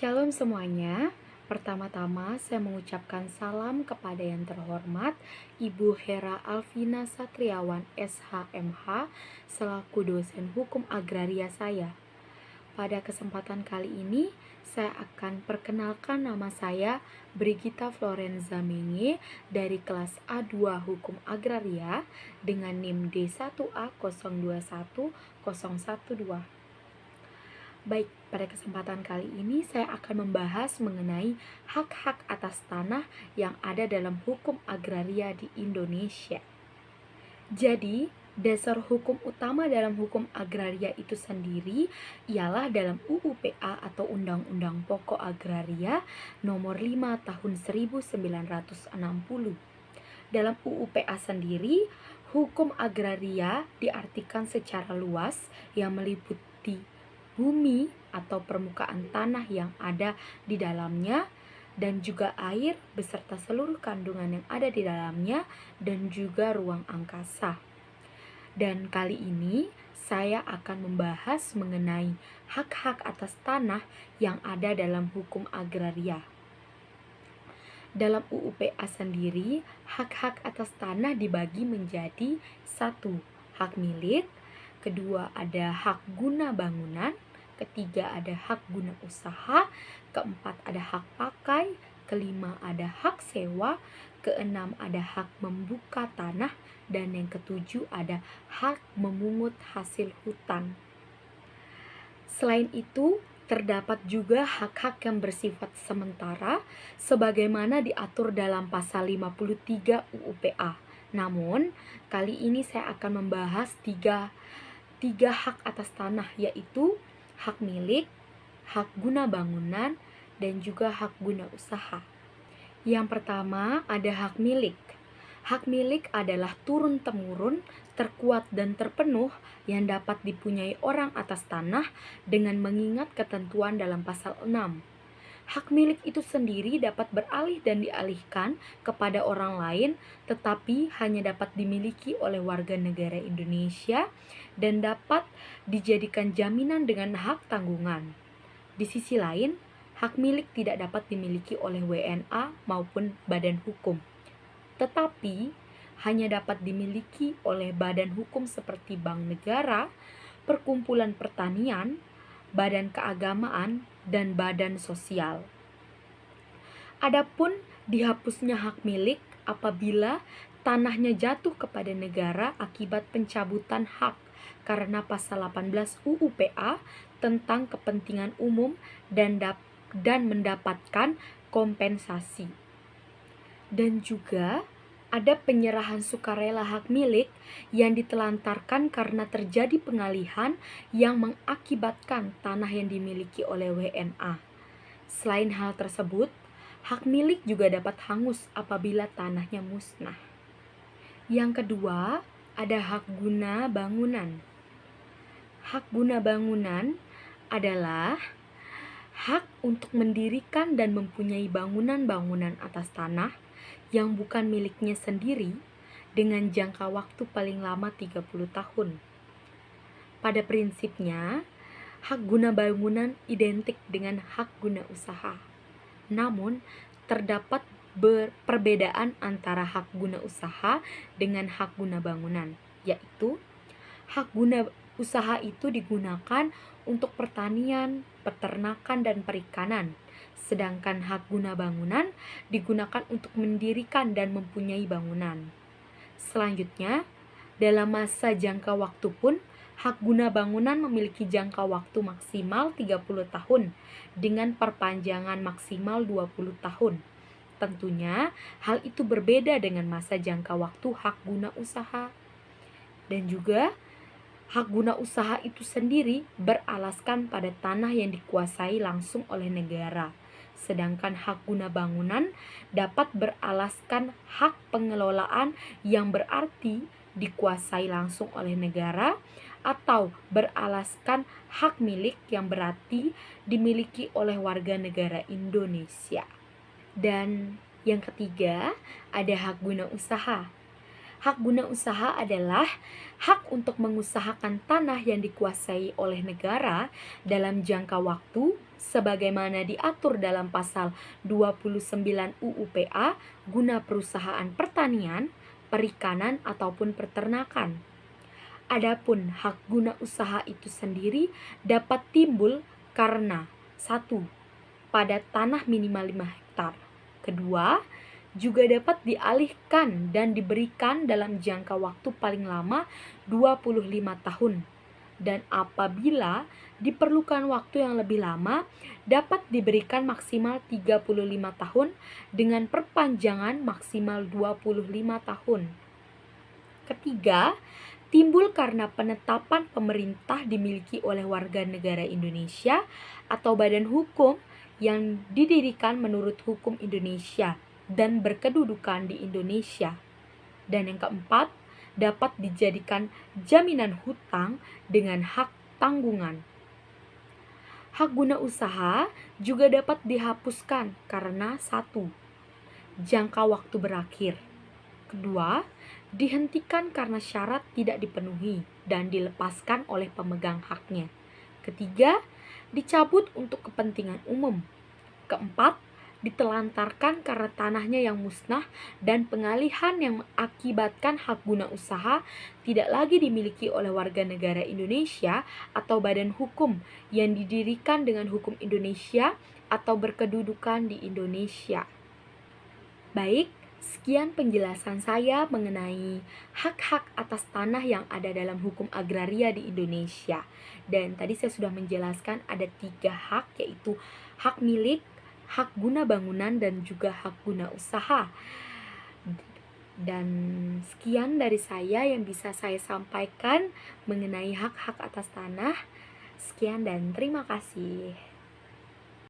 Shalom semuanya. Pertama-tama saya mengucapkan salam kepada yang terhormat Ibu Hera Alvina Satriawan SHMH selaku dosen hukum agraria saya. Pada kesempatan kali ini saya akan perkenalkan nama saya Brigita Florenza Menge dari kelas A2 Hukum Agraria dengan NIM D1A021012. Baik, pada kesempatan kali ini saya akan membahas mengenai hak-hak atas tanah yang ada dalam hukum agraria di Indonesia. Jadi, dasar hukum utama dalam hukum agraria itu sendiri ialah dalam UU-PA atau Undang-Undang Pokok Agraria nomor 5 tahun 1960. Dalam UU-PA sendiri, hukum agraria diartikan secara luas yang meliputi bumi atau permukaan tanah yang ada di dalamnya dan juga air beserta seluruh kandungan yang ada di dalamnya dan juga ruang angkasa. Dan kali ini saya akan membahas mengenai hak-hak atas tanah yang ada dalam hukum agraria. Dalam UU-PA sendiri, hak-hak atas tanah dibagi menjadi 1. Hak milik, kedua ada hak guna bangunan, ketiga ada hak guna usaha, keempat ada hak pakai, kelima ada hak sewa, keenam ada hak membuka tanah, dan yang ketujuh ada hak memungut hasil hutan. Selain itu, terdapat juga hak-hak yang bersifat sementara sebagaimana diatur dalam pasal 53 UU-PA. Namun, kali ini saya akan membahas tiga hak atas tanah, yaitu hak milik, hak guna bangunan, dan juga hak guna usaha. Yang pertama ada hak milik. Hak milik adalah turun-temurun, terkuat dan terpenuh yang dapat dipunyai orang atas tanah dengan mengingat ketentuan dalam pasal 6. Hak milik itu sendiri dapat beralih dan dialihkan kepada orang lain, tetapi hanya dapat dimiliki oleh warga negara Indonesia dan dapat dijadikan jaminan dengan hak tanggungan. Di sisi lain, hak milik tidak dapat dimiliki oleh WNA maupun badan hukum, tetapi hanya dapat dimiliki oleh badan hukum seperti Bank Negara, Perkumpulan Pertanian, Badan Keagamaan, dan badan sosial. Adapun dihapusnya hak milik apabila tanahnya jatuh kepada negara akibat pencabutan hak karena pasal 18 UU-PA tentang kepentingan umum dan mendapatkan kompensasi. Dan juga ada penyerahan sukarela hak milik yang ditelantarkan karena terjadi pengalihan yang mengakibatkan tanah yang dimiliki oleh WNA. Selain hal tersebut, hak milik juga dapat hangus apabila tanahnya musnah. Yang kedua, ada hak guna bangunan. Hak guna bangunan adalah hak untuk mendirikan dan mempunyai bangunan-bangunan atas tanah yang bukan miliknya sendiri dengan jangka waktu paling lama 30 tahun. Pada prinsipnya, hak guna bangunan identik dengan hak guna usaha. Namun, terdapat perbedaan antara hak guna usaha dengan hak guna bangunan, yaitu hak guna usaha itu digunakan untuk pertanian, peternakan, dan perikanan. Sedangkan hak guna bangunan digunakan untuk mendirikan dan mempunyai bangunan. Selanjutnya, dalam masa jangka waktu pun, hak guna bangunan memiliki jangka waktu maksimal 30 tahun dengan perpanjangan maksimal 20 tahun. Tentunya, hal itu berbeda dengan masa jangka waktu hak guna usaha. Dan juga, hak guna usaha itu sendiri beralaskan pada tanah yang dikuasai langsung oleh negara. Sedangkan hak guna bangunan dapat beralaskan hak pengelolaan yang berarti dikuasai langsung oleh negara atau beralaskan hak milik yang berarti dimiliki oleh warga negara Indonesia. Dan yang ketiga, ada hak guna usaha. Hak guna usaha adalah hak untuk mengusahakan tanah yang dikuasai oleh negara dalam jangka waktu sebagaimana diatur dalam pasal 29 UU PA guna perusahaan pertanian, perikanan, ataupun peternakan. Adapun hak guna usaha itu sendiri dapat timbul karena 1. Pada tanah minimal 5 hektar. Kedua, juga dapat dialihkan dan diberikan dalam jangka waktu paling lama 25 tahun. Dan apabila diperlukan waktu yang lebih lama, dapat diberikan maksimal 35 tahun dengan perpanjangan maksimal 25 tahun. Ketiga, timbul karena penetapan pemerintah dimiliki oleh warga negara Indonesia atau badan hukum yang didirikan menurut hukum Indonesia dan berkedudukan di Indonesia. Dan yang keempat, dapat dijadikan jaminan hutang dengan hak tanggungan. Hak guna usaha juga dapat dihapuskan karena 1. Jangka waktu berakhir. Kedua, dihentikan karena syarat tidak dipenuhi dan dilepaskan oleh pemegang haknya. Ketiga, dicabut untuk kepentingan umum. Keempat, ditelantarkan karena tanahnya yang musnah dan pengalihan yang mengakibatkan hak guna usaha tidak lagi dimiliki oleh warga negara Indonesia atau badan hukum yang didirikan dengan hukum Indonesia atau berkedudukan di Indonesia. Baik, sekian penjelasan saya mengenai hak-hak atas tanah yang ada dalam hukum agraria di Indonesia. Dan tadi saya sudah menjelaskan ada 3 hak, yaitu hak milik, hak guna bangunan, dan juga hak guna usaha. Dan sekian dari saya yang bisa saya sampaikan mengenai hak-hak atas tanah. Sekian dan terima kasih.